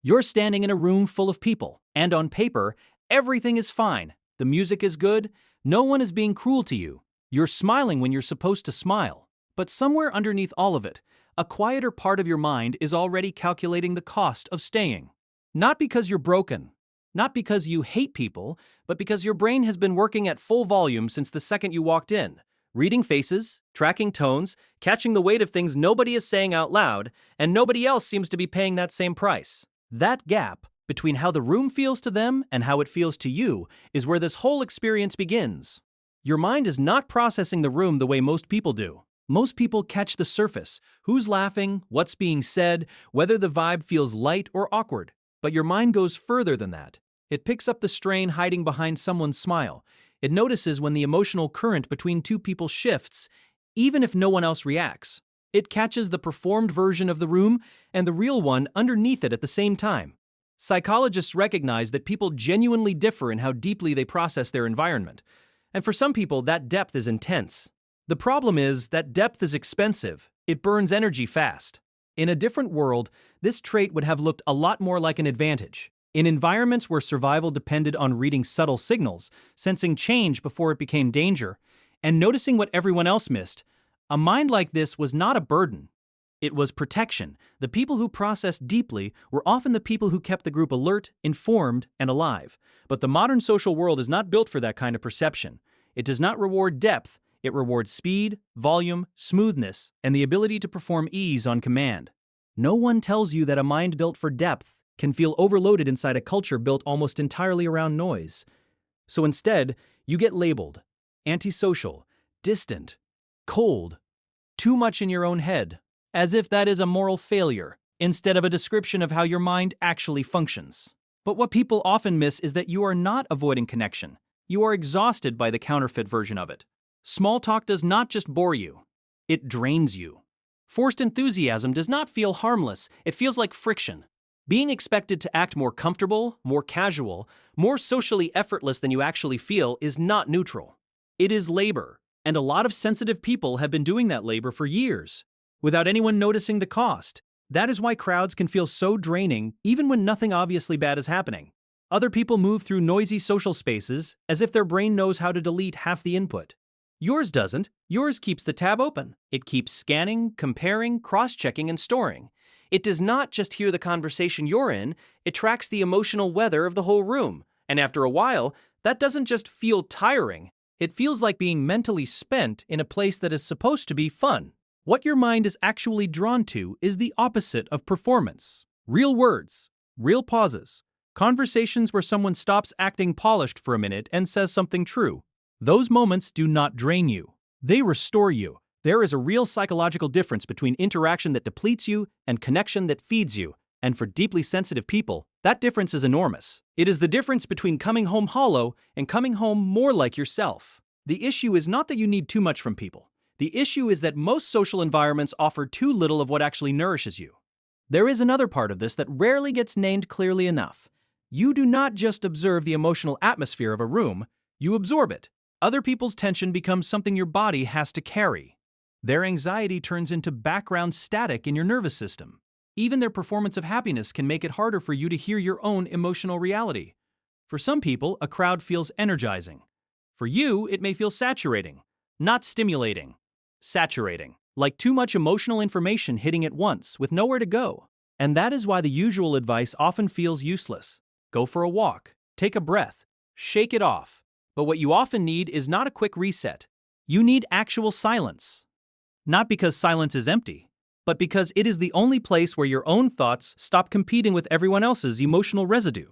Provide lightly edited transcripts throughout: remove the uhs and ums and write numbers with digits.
You're standing in a room full of people, and on paper, everything is fine. The music is good, no one is being cruel to you. You're smiling when you're supposed to smile. But somewhere underneath all of it, a quieter part of your mind is already calculating the cost of staying. Not because you're broken, not because you hate people, but because your brain has been working at full volume since the second you walked in, reading faces, tracking tones, catching the weight of things nobody is saying out loud, and nobody else seems to be paying that same price. That gap between how the room feels to them and how it feels to you is where this whole experience begins. Your mind is not processing the room the way most people do. Most people catch the surface, who's laughing, what's being said, whether the vibe feels light or awkward. But your mind goes further than that. It picks up the strain hiding behind someone's smile. It notices when the emotional current between two people shifts, even if no one else reacts. It catches the performed version of the room and the real one underneath it at the same time. Psychologists recognize that people genuinely differ in how deeply they process their environment. And for some people, that depth is intense. The problem is that depth is expensive. It burns energy fast. In a different world, this trait would have looked a lot more like an advantage. In environments where survival depended on reading subtle signals, sensing change before it became danger, and noticing what everyone else missed, a mind like this was not a burden. It was protection. The people who processed deeply were often the people who kept the group alert, informed, and alive. But the modern social world is not built for that kind of perception. It does not reward depth. It rewards speed, volume, smoothness, and the ability to perform ease on command. No one tells you that a mind built for depth can feel overloaded inside a culture built almost entirely around noise. So instead, you get labeled antisocial, distant, cold, too much in your own head, as if that is a moral failure, instead of a description of how your mind actually functions. But what people often miss is that you are not avoiding connection. You are exhausted by the counterfeit version of it. Small talk does not just bore you, it drains you. Forced enthusiasm does not feel harmless, it feels like friction. Being expected to act more comfortable, more casual, more socially effortless than you actually feel is not neutral. It is labor, and a lot of sensitive people have been doing that labor for years, without anyone noticing the cost. That is why crowds can feel so draining even when nothing obviously bad is happening. Other people move through noisy social spaces as if their brain knows how to delete half the input. Yours doesn't. Yours keeps the tab open. It keeps scanning, comparing, cross-checking, and storing. It does not just hear the conversation you're in, it tracks the emotional weather of the whole room. And after a while, that doesn't just feel tiring. It feels like being mentally spent in a place that is supposed to be fun. What your mind is actually drawn to is the opposite of performance. Real words, real pauses, conversations where someone stops acting polished for a minute and says something true. Those moments do not drain you. They restore you. There is a real psychological difference between interaction that depletes you and connection that feeds you. And for deeply sensitive people, that difference is enormous. It is the difference between coming home hollow and coming home more like yourself. The issue is not that you need too much from people. The issue is that most social environments offer too little of what actually nourishes you. There is another part of this that rarely gets named clearly enough. You do not just observe the emotional atmosphere of a room, you absorb it. Other people's tension becomes something your body has to carry. Their anxiety turns into background static in your nervous system. Even their performance of happiness can make it harder for you to hear your own emotional reality. For some people, a crowd feels energizing. For you, it may feel saturating, not stimulating, saturating, like too much emotional information hitting at once with nowhere to go. And that is why the usual advice often feels useless. Go for a walk, take a breath, shake it off. But what you often need is not a quick reset. You need actual silence. Not because silence is empty, but because it is the only place where your own thoughts stop competing with everyone else's emotional residue.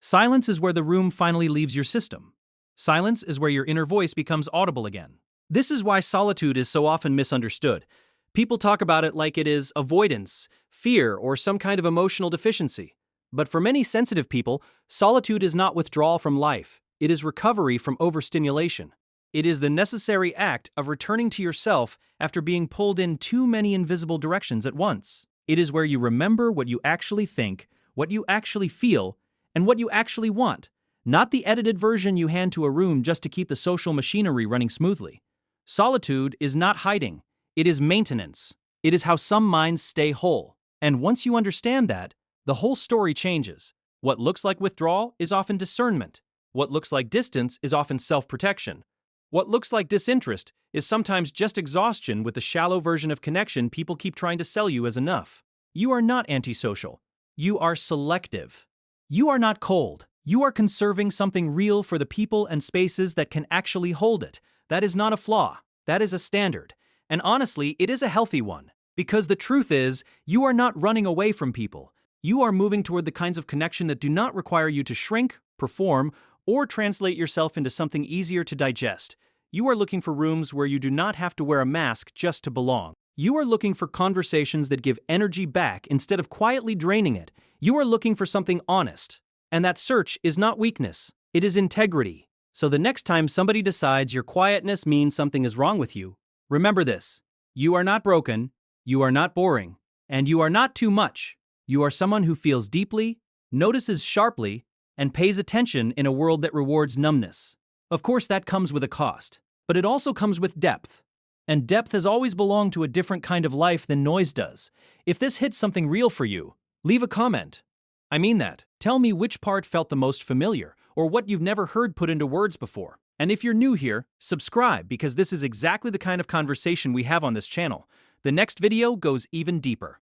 Silence is where the room finally leaves your system. Silence is where your inner voice becomes audible again. This is why solitude is so often misunderstood. People talk about it like it is avoidance, fear, or some kind of emotional deficiency. But for many sensitive people, solitude is not withdrawal from life. It is recovery from overstimulation. It is the necessary act of returning to yourself after being pulled in too many invisible directions at once. It is where you remember what you actually think, what you actually feel, and what you actually want, not the edited version you hand to a room just to keep the social machinery running smoothly. Solitude is not hiding. It is maintenance. It is how some minds stay whole. And once you understand that, the whole story changes. What looks like withdrawal is often discernment. What looks like distance is often self-protection. What looks like disinterest is sometimes just exhaustion with the shallow version of connection people keep trying to sell you as enough. You are not antisocial. You are selective. You are not cold. You are conserving something real for the people and spaces that can actually hold it. That is not a flaw. That is a standard. And honestly, it is a healthy one. Because the truth is, you are not running away from people. You are moving toward the kinds of connection that do not require you to shrink, perform, or translate yourself into something easier to digest. You are looking for rooms where you do not have to wear a mask just to belong. You are looking for conversations that give energy back instead of quietly draining it. You are looking for something honest. And that search is not weakness, it is integrity. So the next time somebody decides your quietness means something is wrong with you, remember this: you are not broken, you are not boring, and you are not too much. You are someone who feels deeply, notices sharply, and pays attention in a world that rewards numbness. Of course, that comes with a cost, but it also comes with depth. And depth has always belonged to a different kind of life than noise does. If this hits something real for you, leave a comment. I mean that. Tell me which part felt the most familiar, or what you've never heard put into words before. And if you're new here, subscribe, because this is exactly the kind of conversation we have on this channel. The next video goes even deeper.